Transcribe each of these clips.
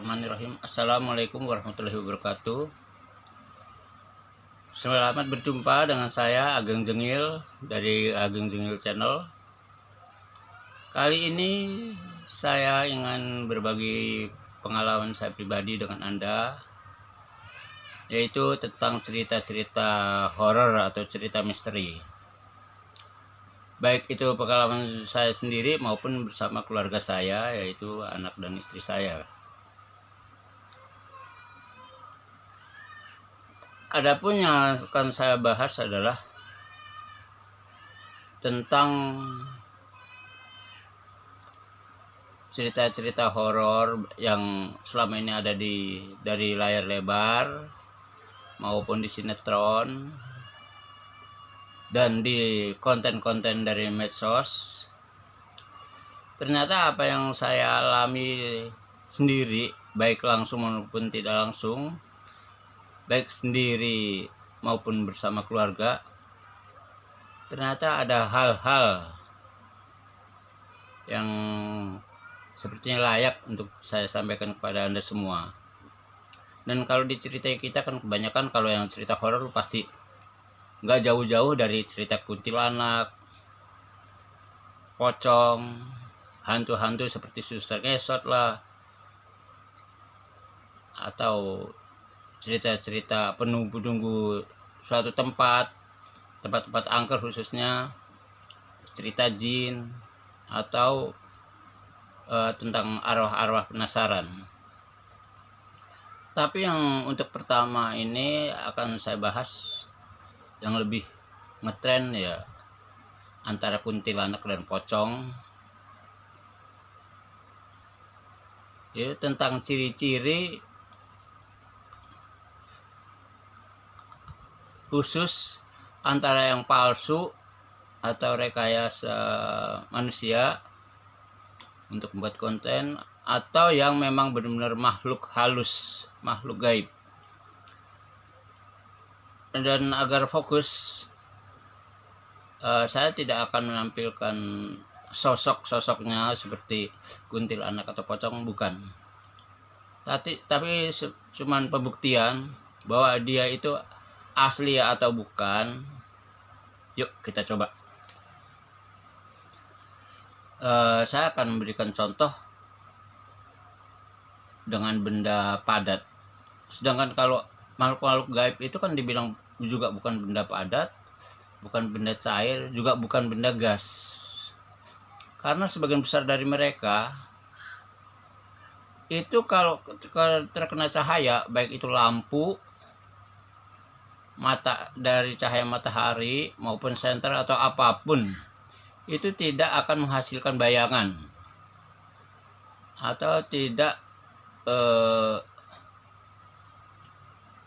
Bismillahirrahmanirrahim. Assalamualaikum warahmatullahi wabarakatuh. Selamat berjumpa dengan saya Ageng Jengil dari Ageng Jengil Channel. Kali ini saya ingin berbagi pengalaman saya pribadi dengan Anda, yaitu tentang cerita-cerita horor atau cerita misteri. Baik itu pengalaman saya sendiri maupun bersama keluarga saya, yaitu anak dan istri saya. Adapun yang akan saya bahas adalah tentang cerita-cerita horor yang selama ini ada dari layar lebar maupun di sinetron dan di konten-konten dari medsos. Ternyata apa yang saya alami sendiri, baik langsung maupun tidak langsung, baik sendiri maupun bersama keluarga, ternyata ada hal-hal yang sepertinya layak untuk saya sampaikan kepada Anda semua. Dan kalau diceritai kita kan kebanyakan kalau yang cerita horor pasti nggak jauh-jauh dari cerita kuntilanak, pocong, hantu-hantu seperti suster ngesot lah, atau cerita-cerita penunggu-nunggu suatu tempat-tempat angker, khususnya cerita jin atau tentang arwah-arwah penasaran. Tapi yang untuk pertama ini akan saya bahas yang lebih ngetren, ya, antara kuntilanak dan pocong. Ya, tentang ciri-ciri khusus antara yang palsu atau rekayasa manusia untuk membuat konten, atau yang memang benar-benar makhluk halus, makhluk gaib. Dan agar fokus, saya tidak akan menampilkan sosok-sosoknya seperti kuntilanak atau pocong, bukan. Tapi cuman pembuktian bahwa dia itu asli atau bukan. Yuk kita coba. Saya akan memberikan contoh dengan benda padat. Sedangkan kalau makhluk-makhluk gaib itu kan dibilang juga bukan benda padat, bukan benda cair, juga bukan benda gas. Karena sebagian besar dari mereka itu kalau terkena cahaya, baik itu lampu, mata dari cahaya matahari maupun senter atau apapun, itu tidak akan menghasilkan bayangan atau tidak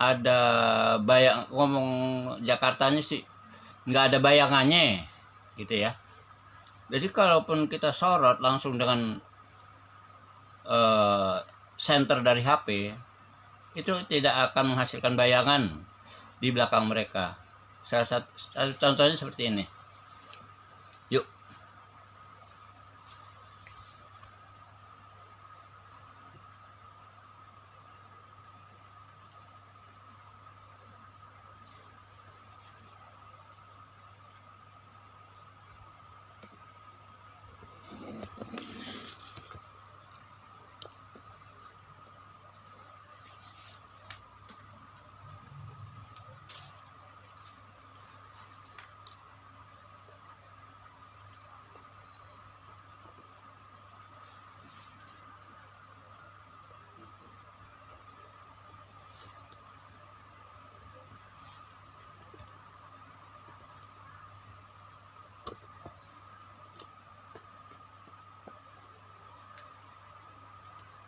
ada bayang. Ngomong Jakartanya sih nggak ada bayangannya gitu ya. Jadi kalaupun kita sorot langsung dengan senter dari HP, itu tidak akan menghasilkan bayangan di belakang mereka. Salah satu contohnya seperti ini. Yuk.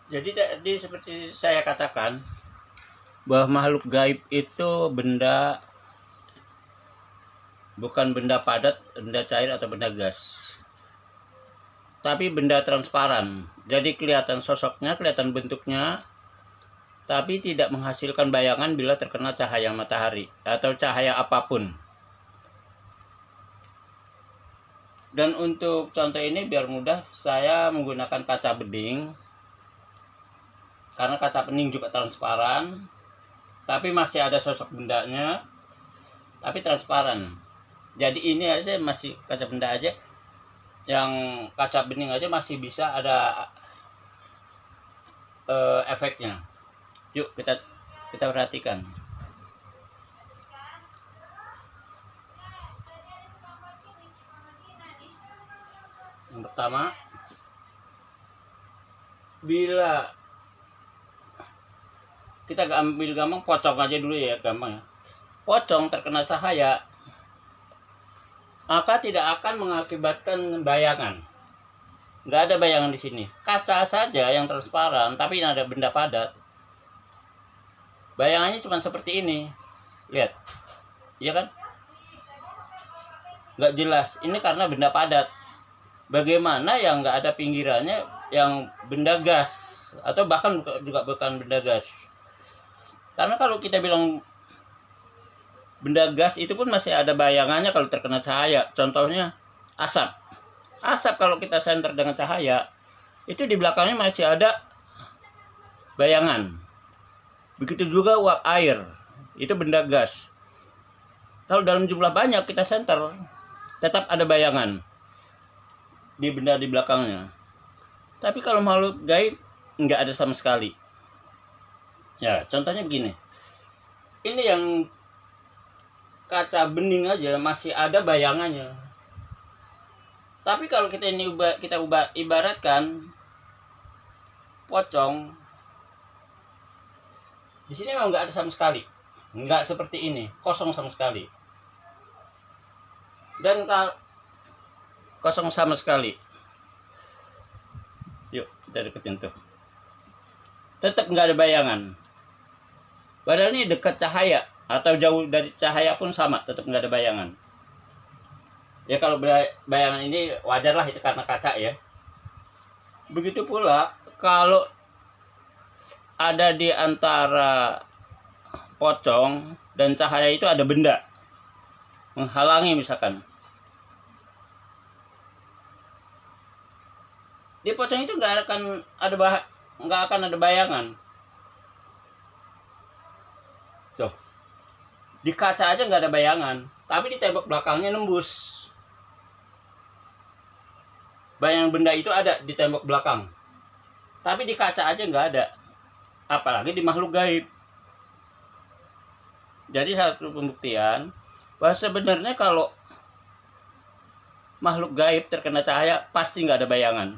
Jadi tadi seperti saya katakan bahwa makhluk gaib itu benda, bukan benda padat, benda cair atau benda gas, tapi benda transparan. Jadi kelihatan sosoknya, kelihatan bentuknya, tapi tidak menghasilkan bayangan bila terkena cahaya matahari atau cahaya apapun. Dan untuk contoh ini biar mudah, saya menggunakan kaca beding karena kaca bening juga transparan, tapi masih ada sosok bendanya, tapi transparan. Jadi ini aja masih kaca benda aja, yang kaca bening aja masih bisa ada efeknya. Yuk kita perhatikan. Yang pertama, bila kita ambil gampang, pocong aja dulu ya, gampang ya. Pocong terkena cahaya maka tidak akan mengakibatkan bayangan. Nggak ada bayangan di sini. Kaca saja yang transparan, tapi ada benda padat. Bayangannya cuma seperti ini. Lihat, iya kan? Nggak jelas. Ini karena benda padat. Bagaimana yang nggak ada pinggirannya, yang benda gas, atau bahkan juga bukan benda gas. Karena kalau kita bilang benda gas itu pun masih ada bayangannya kalau terkena cahaya. Contohnya asap. Asap kalau kita senter dengan cahaya, itu di belakangnya masih ada bayangan. Begitu juga uap air, itu benda gas. Kalau dalam jumlah banyak kita senter, tetap ada bayangan di benda di belakangnya. Tapi kalau makhluk gaib nggak ada sama sekali. Ya, contohnya begini. Ini yang kaca bening aja masih ada bayangannya. Tapi kalau kita ibaratkan pocong, di sini memang nggak ada sama sekali, nggak seperti ini, kosong sama sekali. Dan kosong sama sekali. Yuk kita deketin tuh. Tetap nggak ada bayangan. Padahal ini dekat cahaya atau jauh dari cahaya pun sama, tetap nggak ada bayangan. Ya kalau bayangan ini wajar lah, itu karena kaca ya. Begitu pula kalau ada di antara pocong dan cahaya itu ada benda menghalangi misalkan. Di pocong itu nggak akan ada bayangan. Tuh. Di kaca aja nggak ada bayangan, tapi di tembok belakangnya nembus. Bayangan benda itu ada di tembok belakang, tapi di kaca aja nggak ada. Apalagi di makhluk gaib. Jadi satu pembuktian bahwa sebenarnya kalau makhluk gaib terkena cahaya pasti nggak ada bayangan.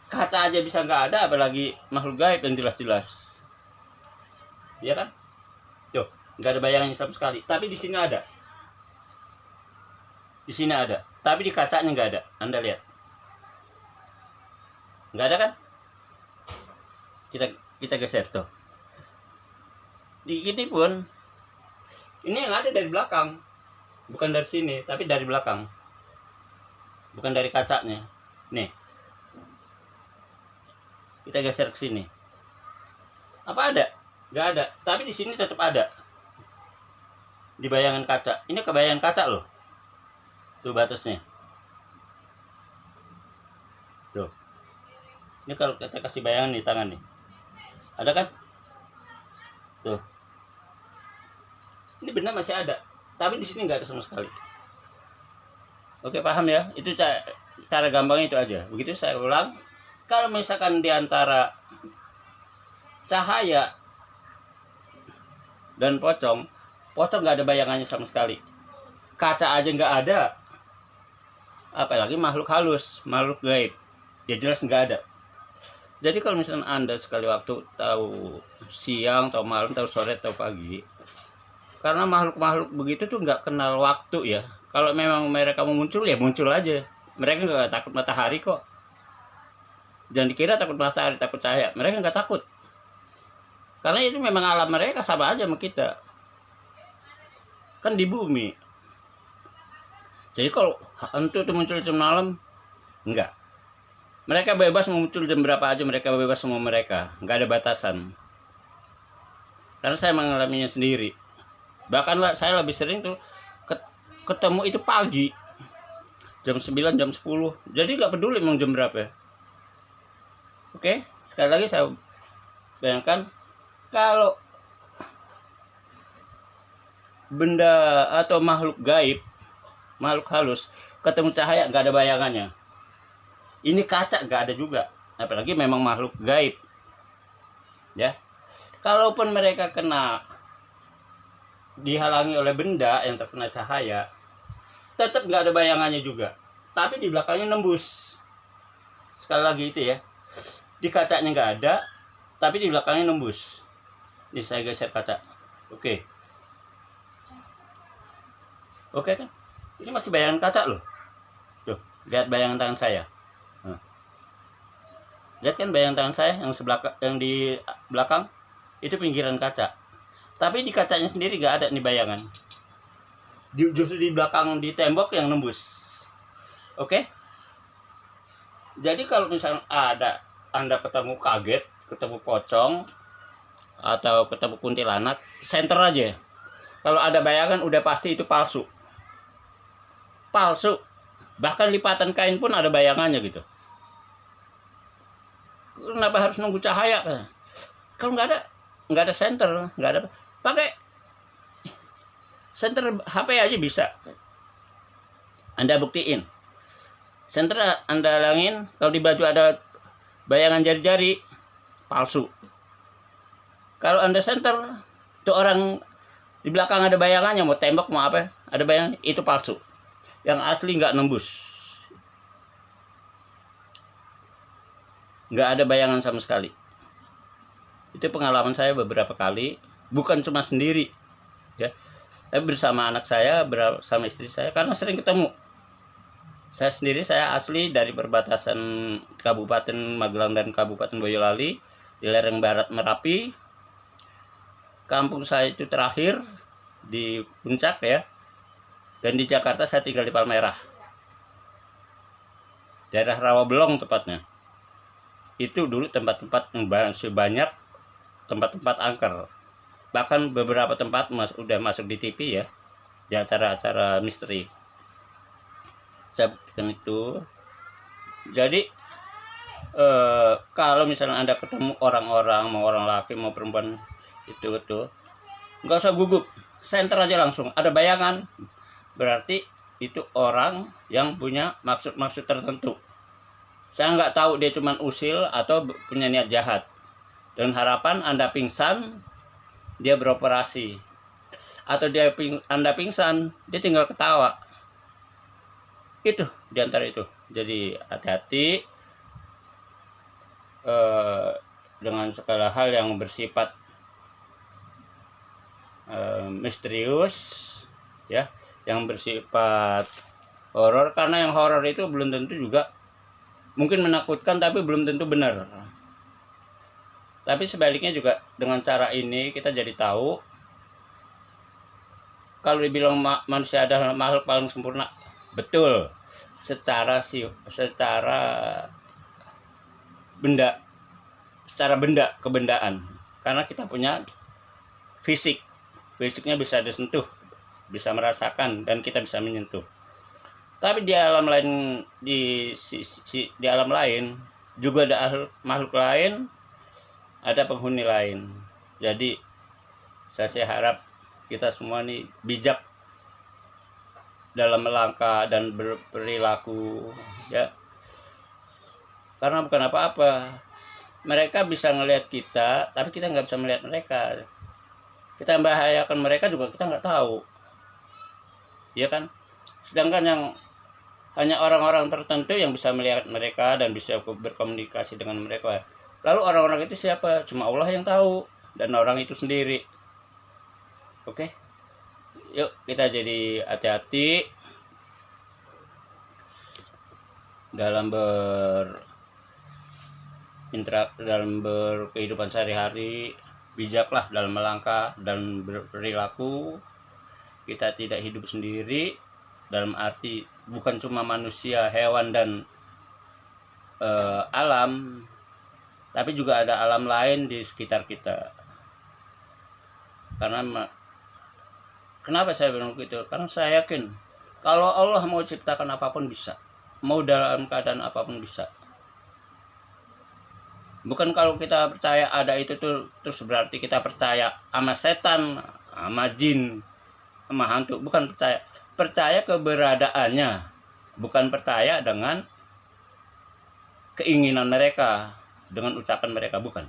Kaca aja bisa nggak ada, apalagi makhluk gaib yang jelas-jelas. Iya kan? Tuh, nggak ada bayangannya sama sekali. Tapi di sini ada. Di sini ada. Tapi di kacanya nggak ada. Anda lihat. Nggak ada kan? Kita geser tuh. Di sini pun, ini yang ada dari belakang. Bukan dari sini, tapi dari belakang. Bukan dari kacanya. Nih. Kita geser ke sini. Apa ada? Nggak ada. Tapi di sini tetap ada. Di bayangan kaca. Ini kebayangan kaca loh. Tuh batasnya. Tuh. Ini kalau kita kasih bayangan di tangan nih. Ada kan? Tuh. Ini benda masih ada. Tapi di sini nggak ada sama sekali. Oke, paham ya? Itu cara gampangnya itu aja. Begitu saya ulang. Kalau misalkan di antara cahaya dan pocong nggak ada bayangannya sama sekali. Kaca aja nggak ada. Apalagi makhluk halus, makhluk gaib. Ya jelas nggak ada. Jadi kalau misalnya Anda sekali waktu tahu siang, tahu malam, tahu sore, tahu pagi, karena makhluk-makhluk begitu tuh nggak kenal waktu ya. Kalau memang mereka mau muncul ya muncul aja. Mereka nggak takut matahari kok. Jangan dikira takut matahari, takut cahaya. Mereka nggak takut. Karena itu memang alam mereka sama aja sama kita. Kan di bumi. Jadi kalau hantu itu muncul jam malam, enggak. Mereka bebas mau muncul jam berapa aja, mereka bebas semua mereka. Nggak ada batasan. Karena saya mengalaminya sendiri. Bahkan saya lebih sering tuh ketemu itu pagi. Jam 9, jam 10. Jadi nggak peduli mau jam berapa. Oke, sekali lagi saya Bayangkan kalau benda atau makhluk gaib, makhluk halus ketemu cahaya nggak ada bayangannya. Ini kaca nggak ada juga, apalagi memang makhluk gaib ya. Kalaupun mereka kena dihalangi oleh benda yang terkena cahaya, tetap nggak ada bayangannya juga, tapi di belakangnya nembus. Sekali lagi itu ya, di kacanya nggak ada, tapi di belakangnya nembus. Ini saya geser kaca. Oke kan, ini masih bayangan kaca loh. Tuh, lihat bayangan tangan saya. Nah, lihat kan bayangan tangan saya yang di belakang itu pinggiran kaca, tapi di kacanya sendiri nggak ada nih bayangan. Justru di belakang di tembok yang nembus. Oke. Jadi kalau misalnya Anda ketemu kaget, ketemu pocong, atau ketemu kuntilanak, center aja. Kalau ada bayangan udah pasti itu palsu. Bahkan lipatan kain pun ada bayangannya gitu. Kenapa harus nunggu cahaya? Kalau nggak ada center, nggak ada, pakai center HP aja bisa. Anda buktiin. Center Anda halangin, kalau di baju ada bayangan jari-jari, palsu. Kalau Anda center, itu orang di belakang ada bayangannya, mau tembok mau apa, ada bayangan, itu palsu. Yang asli nggak nembus, nggak ada bayangan sama sekali. Itu pengalaman saya beberapa kali, bukan cuma sendiri ya, tapi bersama anak saya, bersama istri saya, karena sering ketemu. Saya sendiri, saya asli dari perbatasan Kabupaten Magelang dan Kabupaten Boyolali, di lereng barat Merapi. Kampung saya itu terakhir di Puncak ya. Dan di Jakarta saya tinggal di Palmerah, daerah Rawabelong tepatnya. Itu dulu tempat-tempat yang banyak tempat-tempat angker. Bahkan beberapa tempat udah masuk di TV ya, di acara-acara misteri. Saya buktikan itu. Jadi kalau misalnya Anda ketemu orang-orang, mau orang laki mau perempuan, itu nggak usah gugup, center aja langsung. Ada bayangan, berarti itu orang yang punya maksud tertentu. Saya nggak tahu dia cuma usil atau punya niat jahat. Dengan harapan Anda pingsan, dia beroperasi. Atau Anda pingsan, dia tinggal ketawa. Itu diantara itu. Jadi hati-hati dengan segala hal yang bersifat misterius ya, yang bersifat horor, karena yang horor itu belum tentu juga, mungkin menakutkan tapi belum tentu benar. Tapi sebaliknya juga, dengan cara ini kita jadi tahu kalau dibilang manusia adalah makhluk paling sempurna, betul, secara benda kebendaan, karena kita punya fisiknya bisa disentuh, bisa merasakan, dan kita bisa menyentuh. Tapi di alam lain, di alam lain juga ada makhluk lain, ada penghuni lain. Jadi saya harap kita semua nih bijak dalam melangkah dan berperilaku ya, karena bukan apa-apa, mereka bisa ngelihat kita tapi kita nggak bisa melihat mereka. Kita membahayakan mereka juga kita nggak tahu, ya kan? Sedangkan yang hanya orang-orang tertentu yang bisa melihat mereka dan bisa berkomunikasi dengan mereka. Lalu orang-orang itu siapa? Cuma Allah yang tahu, dan orang itu sendiri. Oke? Yuk kita jadi hati-hati dalam berkehidupan sehari-hari. Bijaklah dalam melangkah dan berperilaku. Kita tidak hidup sendiri, dalam arti bukan cuma manusia, hewan, dan alam, tapi juga ada alam lain di sekitar kita. Karena kenapa saya bilang begitu? Karena saya yakin kalau Allah mau ciptakan apapun bisa, mau dalam keadaan apapun bisa. Bukan kalau kita percaya ada itu tuh terus berarti kita percaya sama setan, sama jin, sama hantu. Bukan percaya. Percaya keberadaannya. Bukan percaya dengan keinginan mereka, dengan ucapan mereka, bukan.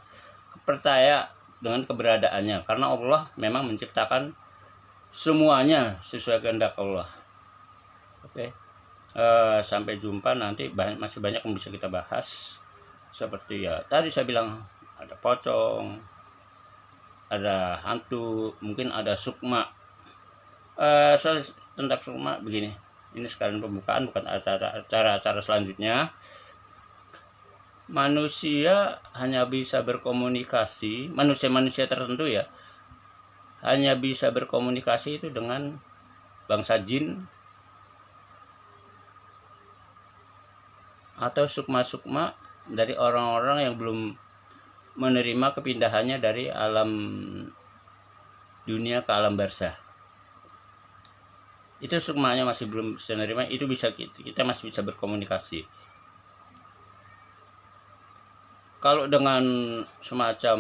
Percaya dengan keberadaannya. Karena Allah memang menciptakan semuanya sesuai kehendak Allah. Oke. Sampai jumpa nanti, masih banyak yang bisa kita bahas. Seperti ya tadi saya bilang, ada pocong, ada hantu, mungkin ada sukma. Soal tentang sukma begini, ini sekalian pembukaan, bukan acara selanjutnya. Manusia hanya bisa berkomunikasi, manusia tertentu ya, hanya bisa berkomunikasi itu dengan bangsa jin atau sukma-sukma dari orang-orang yang belum menerima kepindahannya dari alam dunia ke alam barzah. Itu sukmanya masih belum bisa menerima, itu bisa kita masih bisa berkomunikasi. Kalau dengan semacam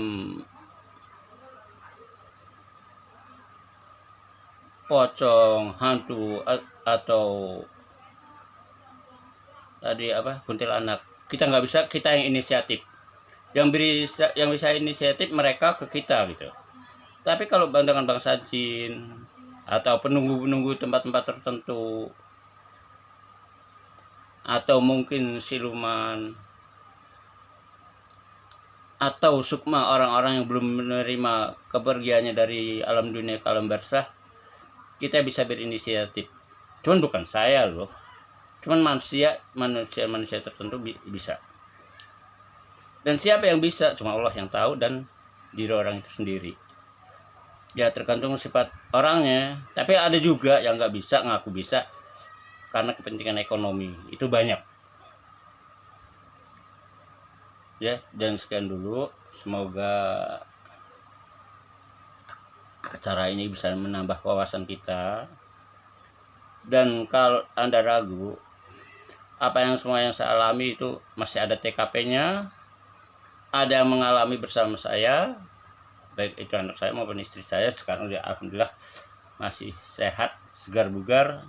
pocong, hantu, atau tadi kuntilanak, kita nggak bisa, kita yang inisiatif. Yang bisa inisiatif mereka ke kita gitu. Tapi kalau dengan bangsa jin atau penunggu tempat-tempat tertentu, atau mungkin siluman, atau sukma orang-orang yang belum menerima kepergiannya dari alam dunia ke alam barzah, kita bisa berinisiatif. Cuman bukan saya loh, cuman manusia tertentu bisa. Dan siapa yang bisa? Cuma Allah yang tahu dan diri orang itu sendiri. Ya tergantung sifat orangnya. Tapi ada juga yang nggak bisa, ngaku bisa karena kepentingan ekonomi. Itu banyak. Ya, dan sekian dulu. Semoga acara ini bisa menambah wawasan kita. Dan kalau Anda ragu, apa yang semua yang saya alami itu masih ada TKP-nya. Ada yang mengalami bersama saya, baik itu anak saya maupun istri saya. Sekarang dia alhamdulillah masih sehat, segar bugar.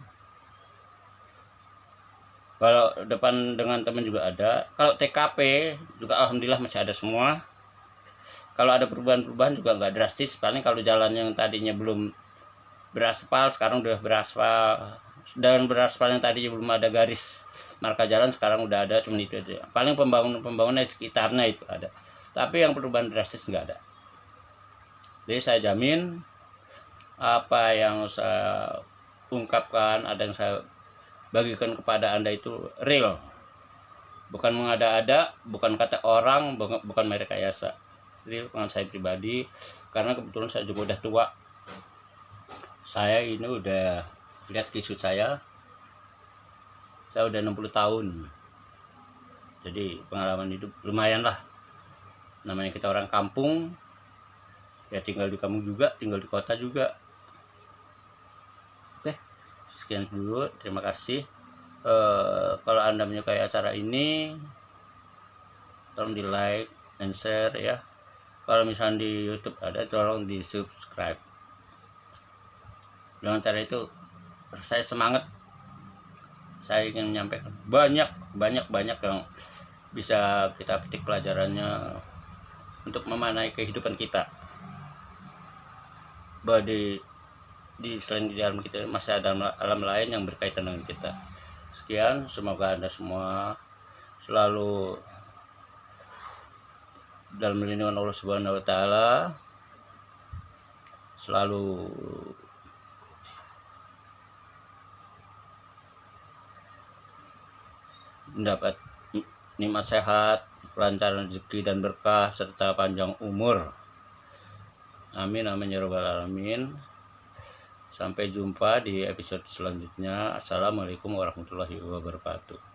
Kalau depan dengan teman juga ada. Kalau TKP juga alhamdulillah masih ada semua. Kalau ada perubahan-perubahan juga nggak drastis. Paling kalau jalan yang tadinya belum beraspal sekarang udah beraspal. Dan beraspal yang tadinya belum ada garis marka jalan sekarang udah ada, cuma itu aja. Paling pembangunan di sekitarnya itu ada. Tapi yang perubahan drastis nggak ada. Jadi saya jamin apa yang saya ungkapkan, ada yang saya bagikan kepada Anda itu real. Bukan mengada-ada, bukan kata orang, bukan merekayasa. Real dengan saya pribadi, karena kebetulan saya juga udah tua. Saya ini udah lihat kisut saya udah 60 tahun. Jadi pengalaman hidup lumayan lah. Namanya kita orang kampung, ya tinggal di kampung juga, tinggal di kota juga. Oke, sekian dulu, terima kasih. Kalau Anda menyukai acara ini, tolong di like and share ya. Kalau misalnya di YouTube ada, tolong di subscribe. Dengan cara itu saya semangat. Saya ingin menyampaikan banyak yang bisa kita petik pelajarannya untuk memaknai kehidupan kita. Bahwa di selain di dalam kita masih ada alam lain yang berkaitan dengan kita. Sekian, semoga Anda semua selalu dalam lindungan Allah Subhanahu wa taala, selalu mendapat nikmat sehat, kelancaran rezeki dan berkah serta panjang umur. Amin amin ya rabbal alamin. Sampai jumpa di episode selanjutnya. Assalamualaikum warahmatullahi wabarakatuh.